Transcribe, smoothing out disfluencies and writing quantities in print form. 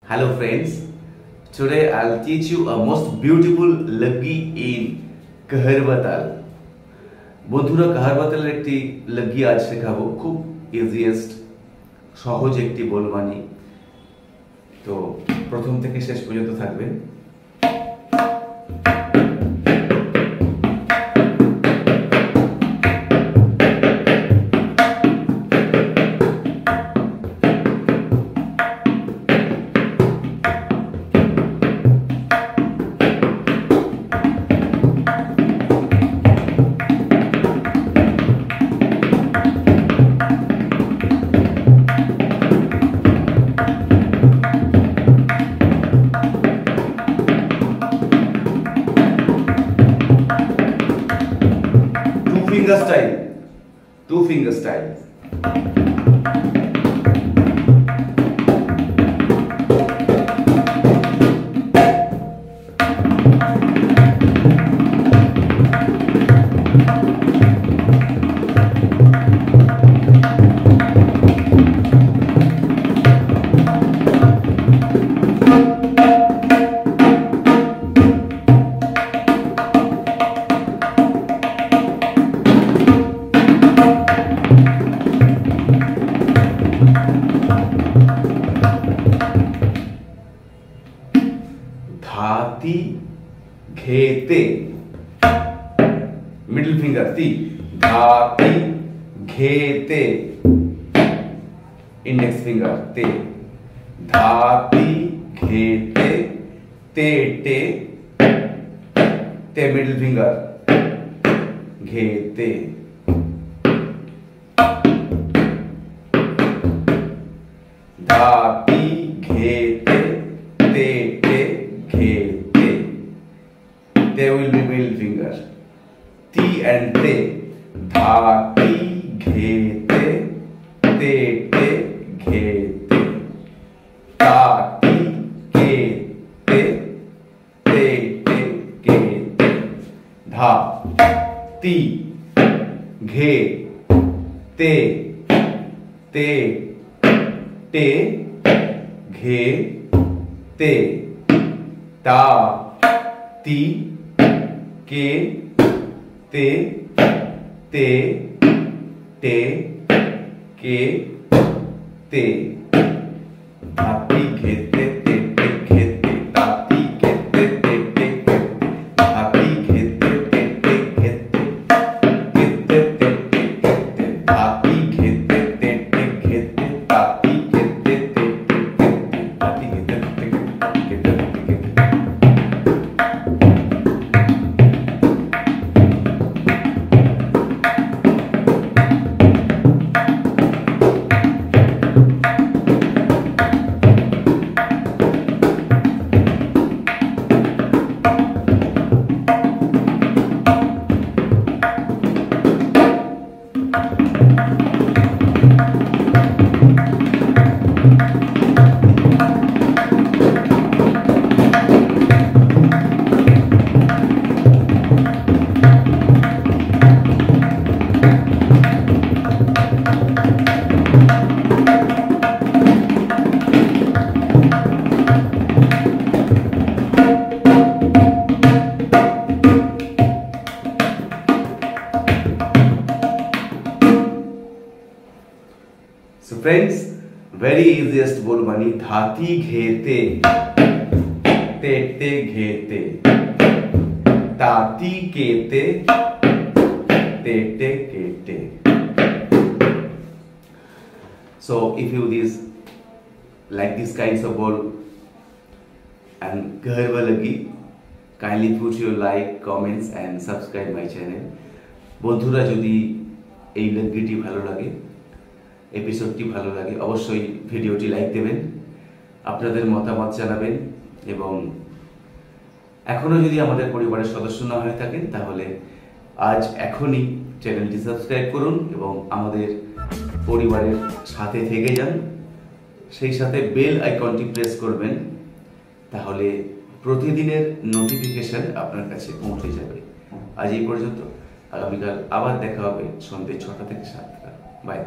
Hello friends, today I'll teach you a most beautiful laggi in Kaharbatal. বন্ধুরা কাহারবাতালের একটি লগ্গি আজ শেখাবো, খুব ইজিয়েস্ট সহজ একটি বলবানি। তো প্রথম থেকে শেষ পর্যন্ত থাকবেন। Two finger style. धाती घेते मिडिल फिंगर ती धाती घेते इंडेक्स फिंगर ते धाती घेते ते टे ते मिडिल फिंगर घेते धाती घेते ते टे घेते. They will be middle finger. T and te. Dhati घेते te te घेते. Dhati घेते te te घेते. Dha ti घे ते te te घे ते. ता ती के ते ते टे के ते. धाती घेते ते टे घेते. ताती घेते ते टे घेते. धाती घेते ते टे घेते. घेते ते टे घेते. धाती घेते ते टे घेते. ताती घेते ते टे घेते. धाती घेते ते घेते. So friends, very easiest बोलबानी धाती घेते ते ते घेते. ताती केते ते ते केते. So if you like these kinds of ball and Kaharba Laggi, kindly put your like, comments and subscribe my channel. বন্ধুরা যদি এই লগ্গিটি ভালো লাগে, এপিসোডটি ভালো লাগে, অবশ্যই ভিডিওটি লাইক দেবেন, আপনাদের মতামত জানাবেন এবং এখনো যদি আমাদের পরিবারের সদস্য না হয়ে থাকেন তাহলে আজ এখনই চ্যানেলটি সাবস্ক্রাইব করুন এবং আমাদের পরিবারের সাথে থেকে যান। সেই সাথে বেল আইকনটি প্রেস করবেন, তাহলে প্রতিদিনের নোটিফিকেশন আপনার কাছে পৌঁছে যাবে। আজ এই পর্যন্ত, আগামীকাল আবার দেখা হবে সন্ধ্যে 6টা থেকে 7টা। বাই।